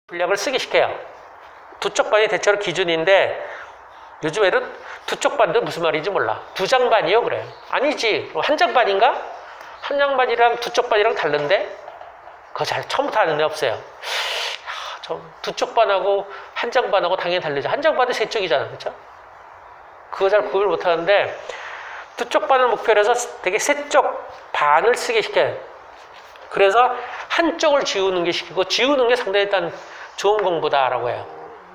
분량을 쓰게 시켜요. 두 쪽 반이 대체로 기준인데 요즘 애들은 두 쪽 반도 무슨 말인지 몰라. 두 장 반이요? 그래. 아니지. 한 장 반인가? 한 장 반이랑 두 쪽 반이랑 다른데? 그거 잘 처음부터 아는 애 없어요. 두 쪽 반하고 한 장 반하고 당연히 다르죠. 한 장 반은 세 쪽이잖아. 그렇죠? 그거 잘 구별 못 하는데 두 쪽 반을 목표로 해서 되게 세 쪽 반을 쓰게 시켜요. 그래서 한쪽을 지우는 게 시키고 지우는 게 상당히 일단 좋은 공부다라고 해요.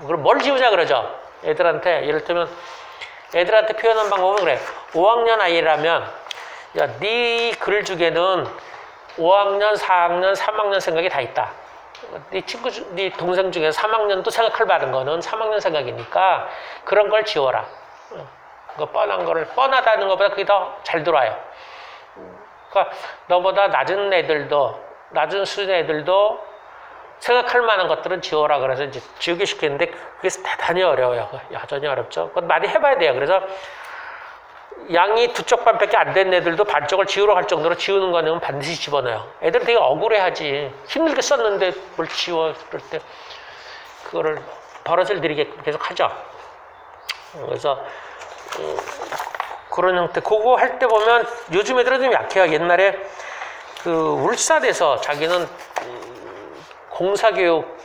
그럼 뭘 지우자 그러죠? 애들한테 예를 들면 애들한테 표현한 방법은 그래. 5학년 아이라면 야, 네 글 중에는 5학년, 4학년, 3학년 생각이 다 있다. 네 동생 중에서 3학년도 생각할 많은 거는 3학년 생각이니까 그런 걸 지워라. 그 뻔한 거를 뻔하다는 것보다 그게 더 잘 들어와요. 그러니까 너보다 낮은 애들도 낮은 수준의 애들도 생각할 만한 것들은 지워라. 그래서 이제 지우기 시키는데 그게 대단히 어려워요. 여전히 어렵죠. 그건 많이 해봐야 돼요. 그래서 양이 두 쪽 반밖에 안 된 애들도 반쪽을 지우러 갈 정도로 지우는 거는 반드시 집어넣어요. 애들은 되게 억울해하지. 힘들게 썼는데 뭘 지워. 그럴 때 그거를 버릇을 들이게 계속 하죠. 그래서 그런 형태. 그거 할 때 보면 요즘 애들은 좀 약해요. 옛날에 그 울산에서 자기는 공사교육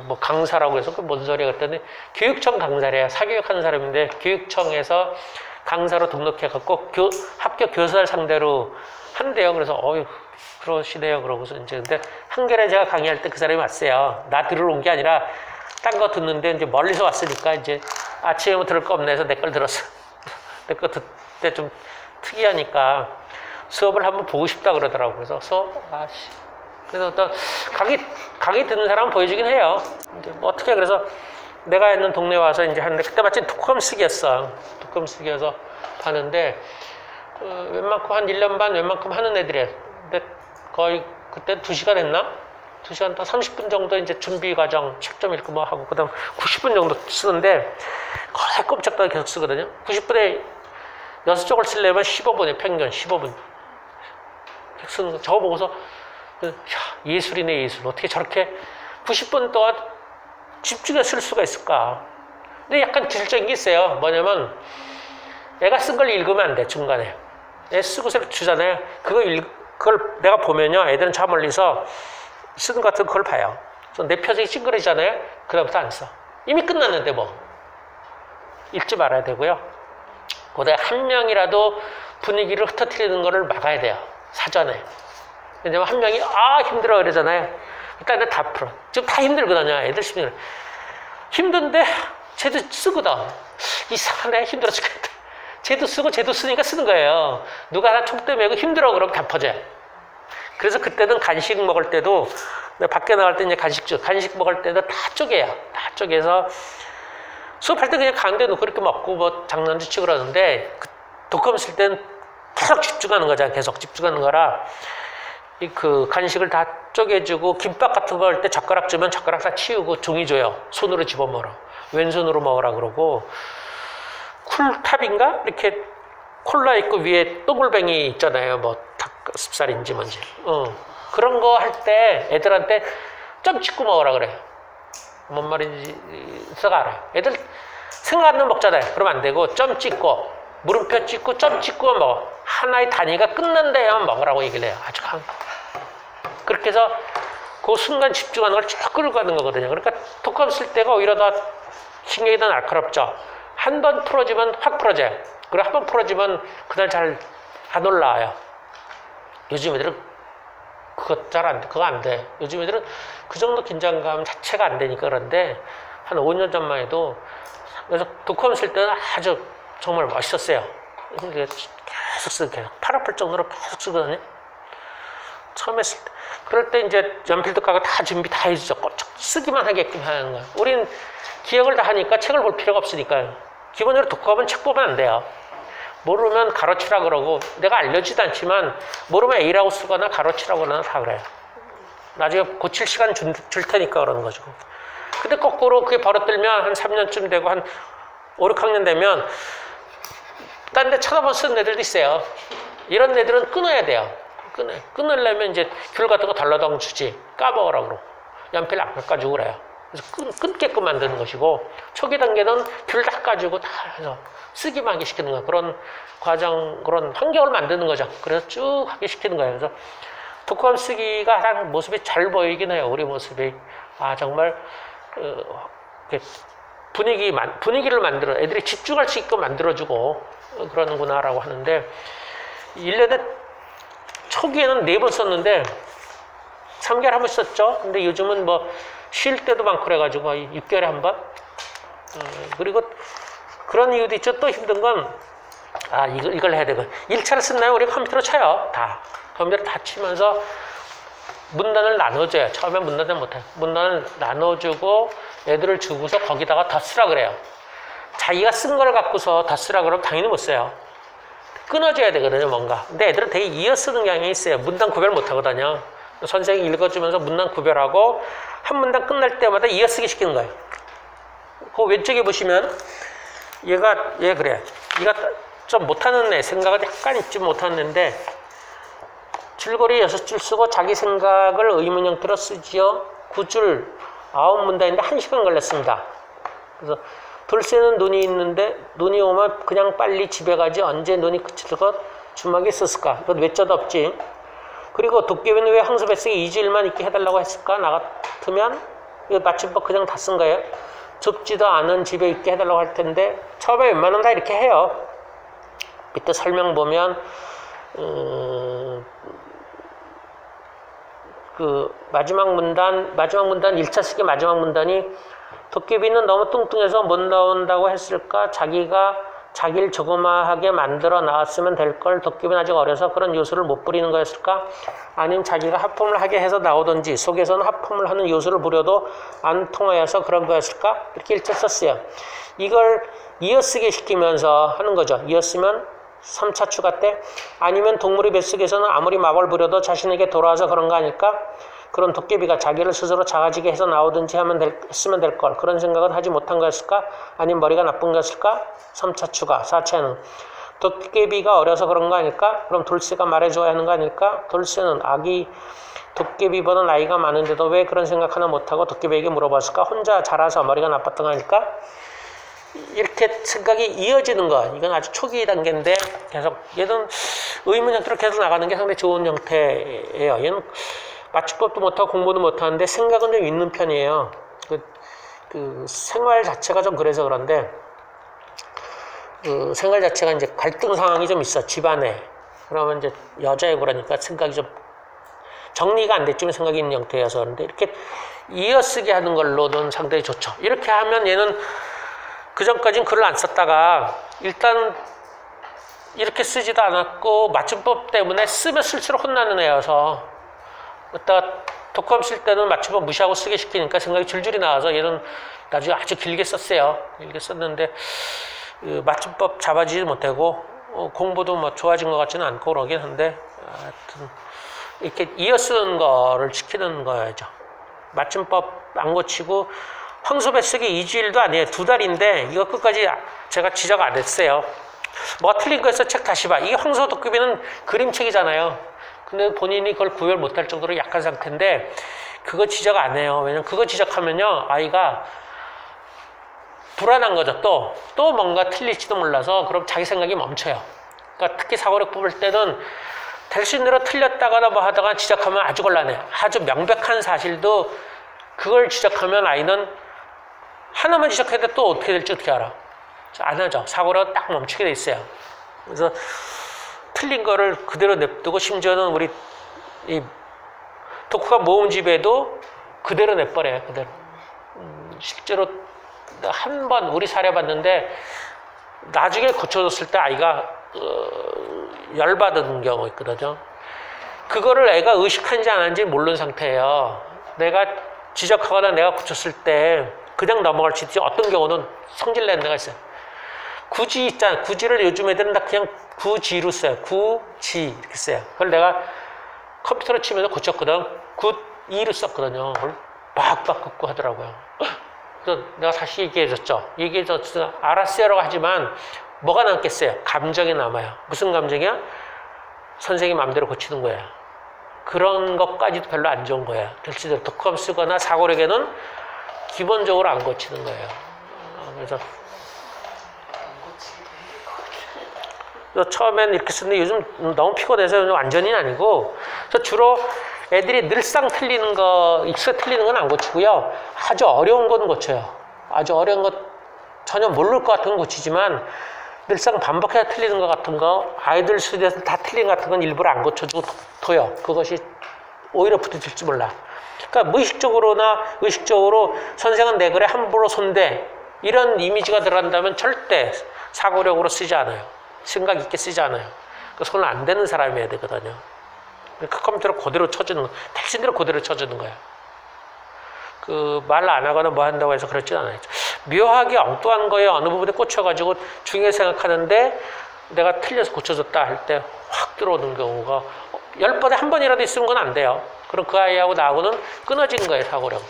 뭐 강사라고 해서 그 뭔 소리야 그랬더니 교육청 강사래요. 사교육하는 사람인데 교육청에서 강사로 등록해갖고 학교 교사를 상대로 한대요. 그래서 어휴 그러시네요. 그러고서 이제 근데 한겨레 제가 강의할 때 그 사람이 왔어요. 나 들으러 온 게 아니라 딴 거 듣는데 이제 멀리서 왔으니까 이제 아침에 뭐 들을 거 없나 해서 내 걸 들었어. 내 거 듣 때 좀 특이하니까 수업을 한번 보고 싶다 그러더라고. 그래서 수업 그래서 어떤 강의 듣는 사람은 보여주긴 해요. 이제 뭐 어떻게 그래서 내가 있는 동네 와서 이제 하는데 그때 마침 독감 쓰기였어. 독감 쓰기여서 하는데 웬만큼 한 1년 반 웬만큼 하는 애들이에요. 근데 거의 그때 2시간 했나? 2시간 더 30분 정도 이제 준비 과정 책 좀 읽고 뭐 하고 그다음 90분 정도 쓰는데 거의 꼼짝도 계속 쓰거든요. 90분에 6쪽을 쓰려면 15분에 평균 15분 쓰는 거 저거 보고서 야, 예술이네 예술. 어떻게 저렇게 90분 동안 집중해서 쓸 수가 있을까? 근데 약간 기술적인 게 있어요. 뭐냐면 애가 쓴 걸 읽으면 안 돼. 중간에 애 쓰고서 주잖아요. 그걸 내가 보면요 애들은 저 멀리서 쓰는 것 같은 그걸 봐요. 그래서 내 표정이 찡그러지잖아요. 그 다음부터 안 써. 이미 끝났는데 뭐 읽지 말아야 되고요. 그다음에 한 명이라도 분위기를 흩어뜨리는 거를 막아야 돼요. 사전에. 왜냐면 한 명이 힘들어 그러잖아요. 일단 다 풀어. 지금 다 힘들거든요. 애들 힘든데 쟤도 쓰거든. 이상하네. 힘들어 죽겠다. 쟤도 쓰고 쟤도 쓰니까 쓰는 거예요. 누가 하나 촉대 메고 힘들어 그러면 다 퍼져요. 그래서 그때는 간식 먹을 때도 밖에 나갈 때 이제 간식 먹을 때도 다 쪼개요. 다 쪼개서 수업할 때 그냥 가운데 놓고 이렇게 먹고 뭐 장난도 치고 그러는데 독감 쓸 때는 계속 집중하는 거잖아요. 계속 집중하는 거라 그 간식을 다 쪼개주고 김밥 같은 거 할 때 젓가락 주면 젓가락 다 치우고 종이 줘요. 손으로 집어먹어. 왼손으로 먹으라 그러고 쿨탑인가? 이렇게 콜라 있고 위에 동글뱅이 있잖아요. 뭐 닭가슴살인지 뭔지. 그런 거 할 때 애들한테 점 찍고 먹으라 그래요. 뭔 말인지 알아. 애들 생각 안 나면 먹잖아요. 그러면 안 되고 점 찍고 물음표 찍고 점 찍고 먹어. 하나의 단위가 끝난다야만 먹으라고 얘기를 해요. 아주 그렇게 해서 그 순간 집중하는 걸 쭉 끌고 가는 거거든요. 그러니까 독감 쓸 때가 오히려 더 신경이 더 날카롭죠. 한 번 풀어주면 확 풀어져요. 그리고 한 번 풀어주면 그날 잘 안 올라와요. 요즘 애들은 그거 안 돼. 요즘 애들은 그 정도 긴장감 자체가 안 되니까 그런데 한 5년 전만 해도 그래서 독감 쓸 때는 아주 정말 멋있었어요. 계속 쓰고 계속 팔 아플 정도로 계속 쓰거든요. 처음에 쓸 때. 그럴 때 이제 연필도 까고 다 준비 다 해주죠. 꼭 쓰기만 하게끔 하는 거예요. 우린 기억을 다 하니까 책을 볼 필요가 없으니까요. 기본적으로 독학하면 책 보면 안 돼요. 모르면 가로치라 그러고 내가 알려주지도 않지만 모르면 A라고 쓰거나 가로치라고 하나 다 그래요. 나중에 고칠 시간 줄 테니까 그러는 거죠. 근데 거꾸로 그게 버릇들면 한 3년쯤 되고 한 5, 6학년 되면 딴 데 쳐다보면 쓰는 애들도 있어요. 이런 애들은 끊어야 돼요. 끊으려면 이제 귤 같은 거 덜러덩 주지. 까먹으라고 그러고. 연필 안 깎아주고 그래요. 그래서 끊게끔 만드는 것이고, 초기 단계는 귤 닦아주고 다 해서 쓰기만 하게 시키는 거예요. 그런 과정, 그런 환경을 만드는 거죠. 그래서 쭉 하게 시키는 거예요. 그래서 독후감 쓰기가 가장 모습이 잘 보이긴 해요. 우리 모습이. 아, 정말, 분위기를 만들어, 애들이 집중할 수 있게 만들어주고 그러는구나라고 하는데, 1년에 초기에는 4번 썼는데, 3개월에 한 번 썼죠. 근데 요즘은 뭐, 쉴 때도 많고 그래가지고, 6개월에 한 번. 그리고 그런 이유도 있죠. 또 힘든 건, 아, 이걸 해야 되고. 1차를 쓴다면 우리 컴퓨터로 쳐요. 다. 컴퓨터로 다 치면서 문단을 나눠줘요. 처음에 문단을 못해요. 문단을 나눠주고 애들을 주고서 거기다가 더 쓰라 그래요. 자기가 쓴 걸 갖고서 더 쓰라 그러면 당연히 못 써요. 끊어줘야 되거든요, 뭔가. 근데 애들은 되게 이어 쓰는 경향이 있어요. 문단 구별 못 하거든요. 선생님이 읽어주면서 문단 구별하고 한 문단 끝날 때마다 이어 쓰기 시키는 거예요. 그 왼쪽에 보시면 얘 그래. 얘가 좀 못하는 애, 생각은 약간 있지 못하는데 줄거리 6줄 쓰고 자기 생각을 의문 형태로 쓰지요. 9줄 9문단인데 1시간 걸렸습니다. 그래서 돌쇠는 눈이 있는데 눈이 오면 그냥 빨리 집에 가지 언제 눈이 그칠 것 주먹이 썼을까? 이건 외자도 없지. 그리고 도깨비는 왜 황소 뱃속에 2주일만 있게 해달라고 했을까? 나 같으면 이거 맞춤법 그냥 다 쓴 거예요. 좁지도 않은 집에 있게 해달라고 할 텐데 처음에 웬만하면 다 이렇게 해요. 밑에 설명 보면 그 마지막 문단 1차 쓰기 마지막 문단이 도깨비는 너무 뚱뚱해서 못 나온다고 했을까? 자기를 조그마하게 만들어 나왔으면 될 걸. 도깨비는 아직 어려서 그런 요소를 못 부리는 거였을까? 아니면 자기가 하품을 하게 해서 나오든지 속에서는 하품을 하는 요소를 부려도 안 통하여서 그런 거였을까? 이렇게 1차 썼어요. 이걸 이어쓰게 시키면서 하는 거죠. 이어쓰면 3차 추가 때 아니면 동물의 뱃속에서는 아무리 마법을 부려도 자신에게 돌아와서 그런 거 아닐까? 그런 도깨비가 자기를 스스로 작아지게 해서 나오든지 했으면 될 걸. 그런 생각은 하지 못한 거였을까? 아니면 머리가 나쁜 거였을까? 3차 추가. 4차는 도깨비가 어려서 그런 거 아닐까? 그럼 돌쇠가 말해줘야 하는 거 아닐까? 돌쇠는 도깨비보다 나이가 많은데도 왜 그런 생각 하나 못하고 도깨비에게 물어봤을까? 혼자 자라서 머리가 나빴던 거 아닐까? 이렇게 생각이 이어지는 거. 이건 아주 초기 단계인데 계속 얘는 의문 형태로 계속 나가는 게 상당히 좋은 형태예요. 얘는 맞춤법도 못하고 공부도 못하는데 생각은 좀 있는 편이에요. 그 생활 자체가 좀 그래서 그런데 그 생활 자체가 이제 갈등 상황이 좀 있어. 집안에. 그러면 이제 여자애고 그러니까 생각이 좀 정리가 안 됐지만 생각이 있는 형태여서 그런데 이렇게 이어쓰기 하는 걸로는 상당히 좋죠. 이렇게 하면 얘는 그 전까지는 글을 안 썼다가 일단 이렇게 쓰지도 않았고 맞춤법 때문에 쓰면 쓸수록 혼나는 애여서 그러다가 독후감 쓸 때는 맞춤법 무시하고 쓰게 시키니까 생각이 줄줄이 나와서 얘는 나중에 아주 길게 썼어요. 길게 썼는데 맞춤법 잡아지지 못하고 공부도 뭐 좋아진 것 같지는 않고 그러긴 한데 하여튼 이렇게 이어 쓰는 거를 시키는 거죠. 맞춤법 안 고치고 황소 뱃속에 2주일도 아니에요. 2달인데 이거 끝까지 제가 지적 안 했어요. 뭐가 틀린 거에서 책 다시 봐. 이게 황소 도깨비는 그림책이잖아요. 근데 본인이 그걸 구별 못할 정도로 약한 상태인데 그거 지적 안 해요. 왜냐면 그거 지적하면요 아이가 불안한 거죠. 또 뭔가 틀릴지도 몰라서 그럼 자기 생각이 멈춰요. 그러니까 특히 사고력 뽑을 때는 될 수 있는 대로 틀렸다거나 뭐 하다가 지적하면 아주 곤란해요. 아주 명백한 사실도 그걸 지적하면 아이는 하나만 지적해도 또 어떻게 될지 어떻게 알아? 안 하죠. 사고력은 딱 멈추게 돼 있어요. 그래서 틀린 거를 그대로 냅두고 심지어는 우리 이 독후감 모음집에도 그대로 내버려요. 그대로. 실제로 한 번 우리 사례 봤는데 나중에 고쳐줬을 때 아이가 열받은 경우 있거든요. 그거를 애가 의식한지 안 한지 모르는 상태예요. 내가 지적하거나 내가 고쳤을 때 그냥 넘어갈지 어떤 경우는 성질 내는 데가 있어요. 구지 있잖아. 구지를 요즘 애들은 다 그냥 구지로 써요. 구지 이렇게 써요. 그걸 내가 컴퓨터로 치면서 고쳤거든. 구2로 썼거든요. 그걸 막 긋고 하더라고요. 그래서 내가 다시 얘기해줬죠. 얘기해줬어. 알았어요라고 하지만 뭐가 남겠어요? 감정이 남아요. 무슨 감정이야? 선생님 마음대로 고치는 거예요. 그런 것까지도 별로 안 좋은 거야. 실제로 독감 쓰거나 사고력에는 기본적으로 안 고치는 거예요. 그래서 처음엔 이렇게 쓰는데 요즘 너무 피곤해서 완전히 아니고 주로 애들이 늘상 틀리는 거, 익숙하게 틀리는 건 안 고치고요. 아주 어려운 건 고쳐요. 아주 어려운 것 전혀 모를 것 같은 건 고치지만 늘상 반복해서 틀리는 것 같은 거, 아이들 수준에서 다 틀린 것 같은 건 일부러 안 고쳐주고 둬요. 그것이 오히려 부딪힐지 몰라. 그러니까 무의식적으로나 의식적으로 선생은 내 글에 함부로 손대 이런 이미지가 들어간다면 절대 사고력으로 쓰지 않아요. 생각 있게 쓰지 않아요. 그 손을 안 대는 사람이어야 되거든요. 그 컴퓨터로 그대로 쳐주는 거, 택신대로 그대로 쳐주는 거야. 그 말 안 하거나 뭐 한다고 해서 그렇진 않아요. 묘하게 엉뚱한 거에 어느 부분에 꽂혀가지고 중요하게 생각하는데 내가 틀려서 고쳐줬다 할 때 확 들어오는 경우가 10번에 한 번이라도 있으면 건 안 돼요. 그럼 그 아이하고 나하고는 끊어진 거예요, 사고력.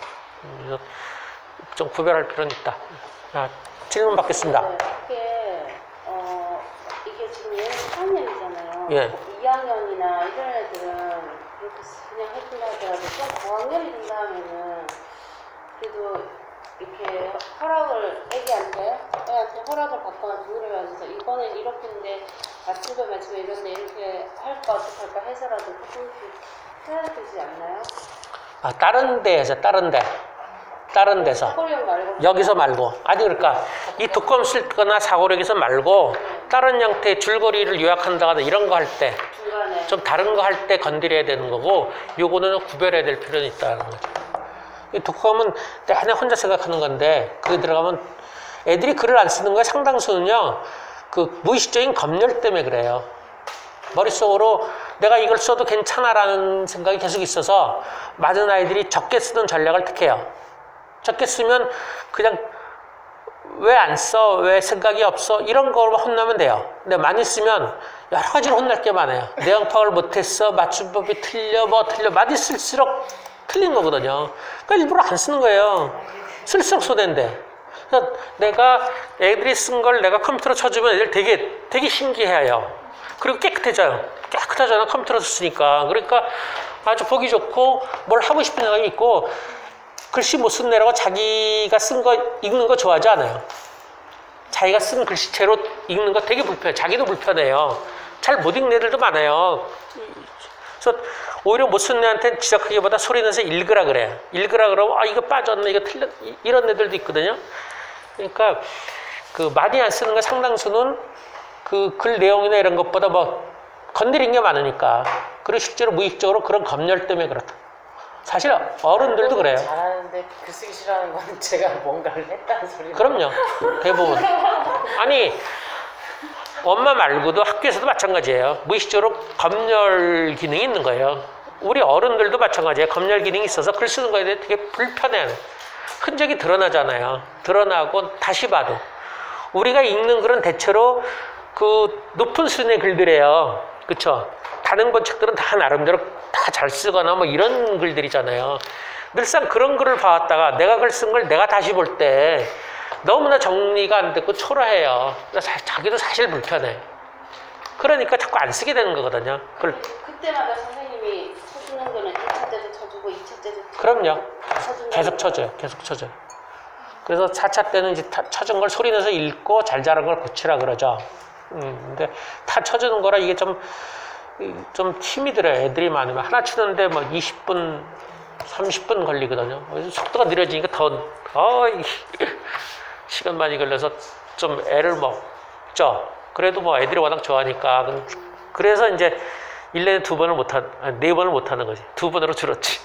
좀 구별할 필요는 있다. 자, 질문 받겠습니다. 이게 지금 얘는 4학년이잖아요. 예. 2학년이나 이런 애들은 이렇게 그냥 해준다 하더라도 좀 고학년이 된 다음에는 그래도 이렇게 허락을 애한테 허락을 받거나 동의를 받아서 이거는 이렇게 했는데 맞춤법 이런데 이렇게 할까 어떻게 할까 해서라도 조금씩 해야 되지 않나요? 아, 다른 데에서 다른 데서 사고력 말고 여기서 말고 아니 그러니까 이 독감 쓸거나 사고력에서 말고 다른 형태의 줄거리를 요약한다거나 이런 거 할 때 좀 다른 거 할 때 건드려야 되는 거고 요거는 구별해야 될 필요는 있다는 거죠. 이 독감은 내내 혼자 생각하는 건데 그게 들어가면 애들이 글을 안 쓰는 거에 상당수는요 그 무의식적인 검열 때문에 그래요. 머릿속으로 내가 이걸 써도 괜찮아라는 생각이 계속 있어서 많은 아이들이 적게 쓰는 전략을 택해요. 적게 쓰면 그냥 왜 안 써? 왜 생각이 없어? 이런 거로만 혼나면 돼요. 근데 많이 쓰면 여러 가지로 혼날 게 많아요. 내용 파악을 못했어. 맞춤법이 틀려. 뭐 틀려. 많이 쓸수록 틀린 거거든요. 그러니까 일부러 안 쓰는 거예요. 쓸수록 손해인데. 그래서 내가 애들이 쓴 걸 내가 컴퓨터로 쳐주면 애들 되게 신기해요. 그리고 깨끗해져요. 깨끗하잖아. 컴퓨터로 쓰니까. 그러니까 아주 보기 좋고 뭘 하고 싶은 생각이 있고 글씨 못 쓴 애라고 자기가 쓴 거 읽는 거 좋아하지 않아요. 자기가 쓴 글씨체로 읽는 거 되게 불편해요. 자기도 불편해요. 잘 못 읽는 애들도 많아요. 그래서 오히려 못 쓴 애한테는 지적하기보다 소리 내서 읽으라 그래요. 읽으라 그러고 아 이거 빠졌네 이거 틀렸 이런 애들도 있거든요. 그러니까 그 많이 안 쓰는 거 상당수는 그 글 내용이나 이런 것보다 뭐 건드린 게 많으니까 그리고 실제로 무의식적으로 그런 검열 때문에 그렇다. 사실 어른들도 그래요. 잘하는데 글 쓰기 싫어하는 건 제가 뭔가를 했다는 소리예요. 그럼요. 대부분. 아니 엄마 말고도 학교에서도 마찬가지예요. 무의식적으로 검열 기능이 있는 거예요. 우리 어른들도 마찬가지예요. 검열 기능이 있어서 글 쓰는 거에 대해 되게 불편해요. 흔적이 드러나잖아요. 드러나고 다시 봐도. 우리가 읽는 글은 대체로 그 높은 수준의 글들이에요. 그쵸? 다른 번책들은 다 나름대로 다 잘 쓰거나 뭐 이런 글들이잖아요. 늘상 그런 글을 봐왔다가 내가 글 쓴 걸 내가 다시 볼 때 너무나 정리가 안 됐고 초라해요. 자기도 사실 불편해. 그러니까 자꾸 안 쓰게 되는 거거든요. 그때마다 선생님이 쳐주는 거는 1차 때도 쳐주고 2차 때도 그럼요. 계속 쳐줘요. 계속 쳐줘요. 그래서 4차 때는 이제 쳐준 걸 소리 내서 읽고 잘 자란 걸 고치라 그러죠. 근데 다 쳐주는 거라 이게 좀 힘이 들어요. 애들이 많으면. 하나 치는데 뭐 20분, 30분 걸리거든요. 속도가 느려지니까 시간 많이 걸려서 좀 애를 먹죠. 그래도 뭐 애들이 워낙 좋아하니까. 그래서 이제 1년에 2번을 못한, 4번을 못하는 거지. 2번으로 줄었지.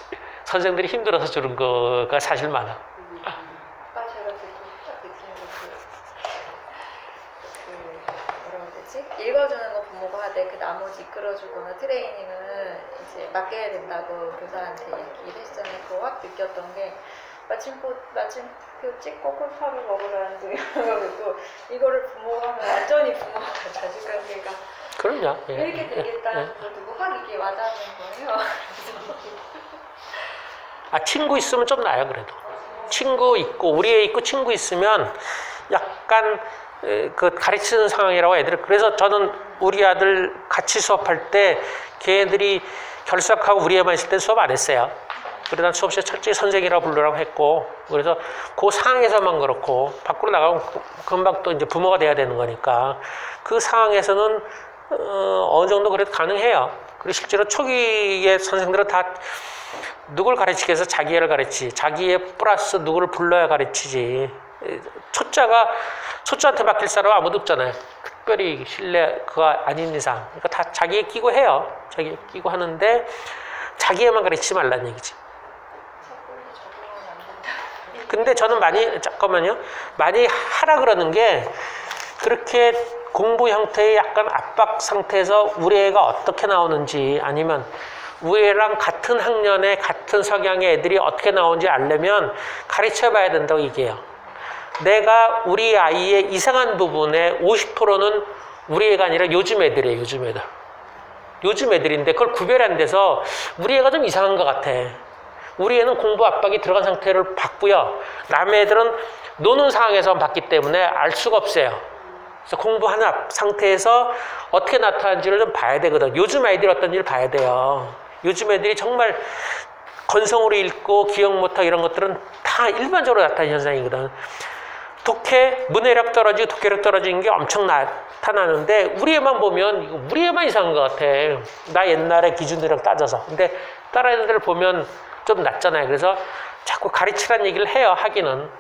선생들이 힘들어서 줄은 거가 사실 많아. 아까 제가 뭐라고 해야 되지? 읽어주는 거 부모가 하되 그 나머지 이끌어주거나 트레이닝은 이제 맡겨야 된다고 교사한테 얘기를 했잖아요. 그거 확 느꼈던 게 마침표 찍고 콜파를 먹으라는 이러고 이거를 부모가 하면 완전히 부모가 자식관계가 그럼요. 예. 이렇게 되겠다는 걸 두고 확 이게 와닿는 거예요. 친구 있으면 좀 나아요, 그래도. 친구 있고, 우리 애 있고 친구 있으면 약간 그 가르치는 상황이라고 애들. 그래서 저는 우리 아들 같이 수업할 때 걔네들이 결석하고 우리 애만 있을 때 수업 안 했어요. 그래서 난 수업 시간에 철저히 선생이라고 부르라고 했고, 그래서 그 상황에서만 그렇고, 밖으로 나가면 금방 또 이제 부모가 돼야 되는 거니까, 그 상황에서는, 어느 정도 그래도 가능해요. 그리고 실제로 초기에 선생들은 다 누굴 가르치기 위해서 자기 애를 가르치지, 자기의 플러스 누구를 불러야 가르치지. 초짜한테 맡길 사람은 아무도 없잖아요. 특별히 신뢰가 아닌 이상. 그러니까 다 자기에 끼고 해요. 자기에 끼고 하는데, 자기애만 가르치지 말라는 얘기지. 근데 저는 잠깐만요. 많이 하라 그러는 게, 그렇게 공부 형태의 약간 압박 상태에서 우리 애가 어떻게 나오는지, 아니면 우리 애랑 같은 학년에 같은 성향의 애들이 어떻게 나오는지 알려면 가르쳐 봐야 된다고 얘기해요. 내가 우리 아이의 이상한 부분의 50%는 우리 애가 아니라 요즘 애들이에요. 요즘 애들. 요즘 애들인데 그걸 구별이 안 돼서 우리 애가 좀 이상한 것 같아. 우리 애는 공부 압박이 들어간 상태를 봤고요. 남의 애들은 노는 상황에서 봤기 때문에 알 수가 없어요. 그래서 공부하는 상태에서 어떻게 나타나는지를 좀 봐야 되거든. 요즘 아이들이 어떤지를 봐야 돼요. 요즘 애들이 정말 건성으로 읽고 기억 못하고 이런 것들은 다 일반적으로 나타나는 현상이거든. 문해력 떨어지고 독해력 떨어지는 게 엄청 나타나는데 우리 애만 보면 우리 애만 이상한 것 같아. 나 옛날에 기준으로 따져서. 근데 다른 애들 보면 좀 낫잖아요. 그래서 자꾸 가르치라는 얘기를 해요. 하기는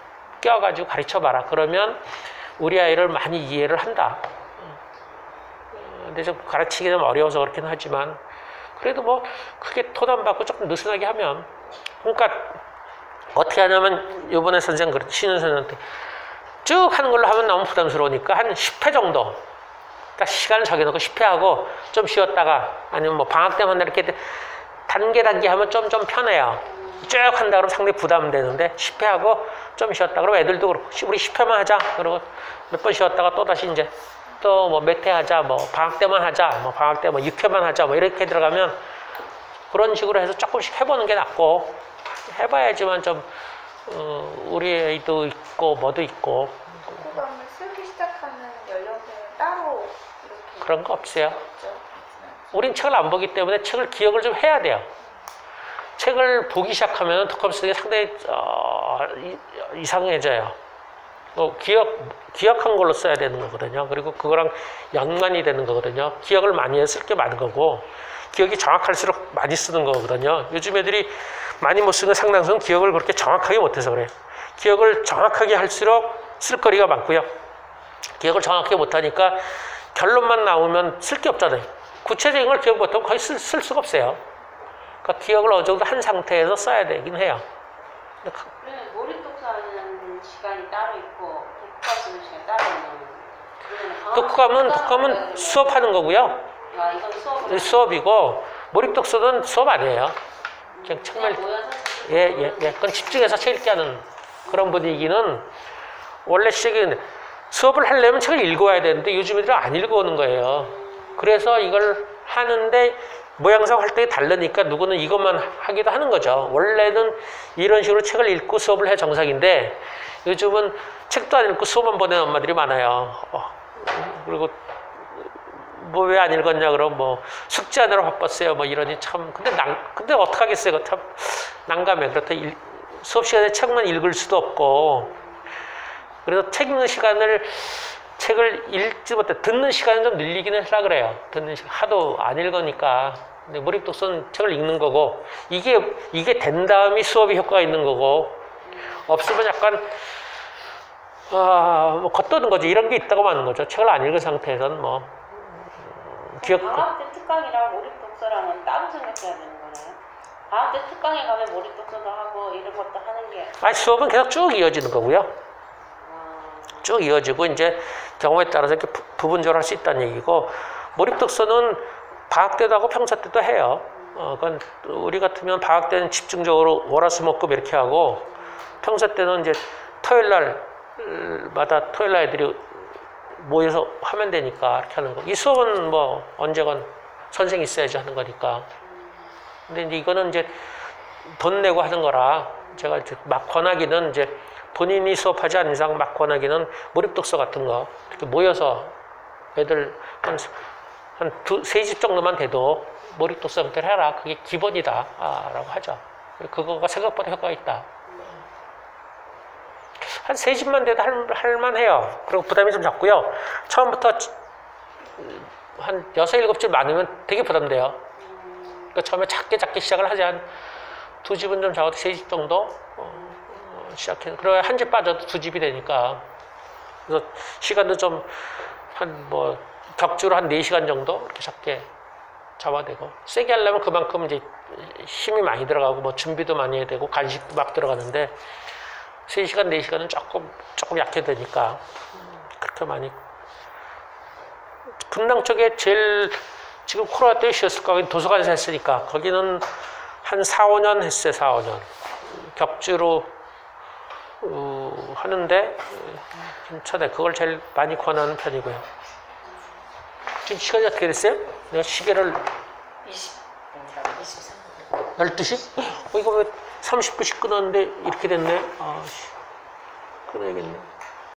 껴가지고 가르쳐봐라. 그러면 우리 아이를 많이 이해를 한다. 근데 좀 가르치기 좀 어려워서 그렇긴 하지만 그래도 뭐 크게 토 안 받고 조금 느슨하게 하면, 그러니까 어떻게 하냐면 이번에 선생 쉬는 선생한테 쭉 하는 걸로 하면 너무 부담스러우니까 한 10회 정도 딱 시간을 정해놓고 10회 하고 좀 쉬었다가, 아니면 뭐 방학 때만 이렇게 단계 하면 좀 편해요. 쭉 한다 그러면 상당히 부담되는데 10회 하고 좀 쉬었다 그러면 애들도 그렇고 우리 10회만 하자 그러고 몇 번 쉬었다가 또 다시 이제 또 뭐 몇 회 하자, 뭐 방학 때만 하자, 뭐 방학 때 뭐 6회만 하자, 뭐 이렇게 들어가면 그런 식으로 해서 조금씩 해보는 게 낫고, 해봐야지만 좀 우리 애도 있고 뭐도 있고. 독후감을 쓰기 시작하는 연령대는 따로 이렇게 그런 거 없어요. 없죠? 우린 책을 안 보기 때문에 책을 기억을 좀 해야 돼요. 책을 보기 시작하면 독후감 쓰는 게 상당히 이상해져요. 기억한 걸로 써야 되는 거거든요. 그리고 그거랑 연관이 되는 거거든요. 기억을 많이 해서 쓸 게 많은 거고, 기억이 정확할수록 많이 쓰는 거거든요. 요즘 애들이 많이 못 쓰는 상당수는 기억을 그렇게 정확하게 못해서 그래요. 기억을 정확하게 할수록 쓸 거리가 많고요. 기억을 정확하게 못하니까 결론만 나오면 쓸 게 없잖아요. 구체적인 걸 기억 못하면 거의 쓸 수가 없어요. 그러니까 기억을 어느 정도 한 상태에서 써야 되긴 해요. 몰입독서하는 시간이 따로 있고 독후감 쓰는 시간이 따로 있는. 독후감은 수업하는 거고요. 아, 이건 수업이고 몰입독서는 수업 아니에요. 그냥 정말 그건 집중해서 책 읽게 하는 그런 분위기는 원래 시작이 수업을 하려면 책을 읽어와야 되는데 요즘 애들은 안 읽어오는 거예요. 그래서 이걸 하는데 모양상 활동이 다르니까 누구는 이것만 하기도 하는 거죠. 원래는 이런 식으로 책을 읽고 수업을 해 정상인데 요즘은 책도 안 읽고 수업만 보내는 엄마들이 많아요. 그리고 뭐 왜 안 읽었냐 그러면 뭐 숙제하느라 바빴어요 뭐 이러니 참 근데 어떡하겠어요. 참 난감해. 그렇다 수업 시간에 책만 읽을 수도 없고, 그래서 책 읽는 책을 읽지 못해 듣는 시간을 좀 늘리기는 하려고 그래요. 듣는 시간 하도 안 읽으니까. 근데 몰입독서는 책을 읽는 거고, 이게 된 다음에 수업이 효과가 있는 거고, 없으면 약간 뭐 겉도는 거지. 이런 게 있다고 하는 거죠. 책을 안 읽은 상태에서는 뭐 방학 때 특강이랑 몰입독서랑은 따로 생각해야 되는 거네요. 방학 때 특강에 가면 몰입독서도 하고 이런 것도 하는 게. 아니, 수업은 계속 쭉 이어지는 거고요. 쭉 이어지고 이제 경우에 따라서 이렇게 부분적으로 할 수 있다는 얘기고, 몰입독서는 방학 때도 하고 평소 때도 해요. 그건 우리 같으면 방학 때는 집중적으로 월화수목금 이렇게 하고, 평소 때는 이제 토요일 날마다 애들이 모여서 하면 되니까 이렇게 하는 거. 이 수업은 뭐 언제건 선생이 있어야지 하는 거니까. 근데 이제 이거는 이제 돈 내고 하는 거라 제가 이제 막 권하기는 이제 본인이 수업하지 않는 이상 막 권하기는 몰입독서 같은 거 이렇게 모여서 애들 한 3집 정도만 돼도 몰입도 수영들 해라. 그게 기본이다. 라고 하죠. 그거가 생각보다 효과가 있다. 한 3집만 돼도 할만해요. 그리고 부담이 좀 적고요. 처음부터 한 6, 7집 많으면 되게 부담돼요. 그러니까 처음에 작게 시작을 하지. 한 2집은 좀 적어도 3집 정도 시작해서. 그래야 한 집 빠져도 2집이 되니까. 그래서 시간도 좀 격주로 한 4시간 정도 이렇게 작게 잡아대고. 세게 하려면 그만큼 이제 힘이 많이 들어가고 뭐 준비도 많이 해야 되고 간식도 막 들어가는데 3시간, 4시간은 조금 약해 되니까 그렇게 많이. 분당 쪽에 제일 지금 코로나 때 쉬었을 거긴 도서관에서 했으니까 거기는 한 4, 5년 했어요. 4, 5년 격주로 하는데 괜찮아요. 그걸 제일 많이 권하는 편이고요. 지금 시간이 어떻게 됐어요? 내가 시계를 23분. 12시? 이거 왜 30분씩 끊었는데 이렇게 됐네. 끊어야겠네.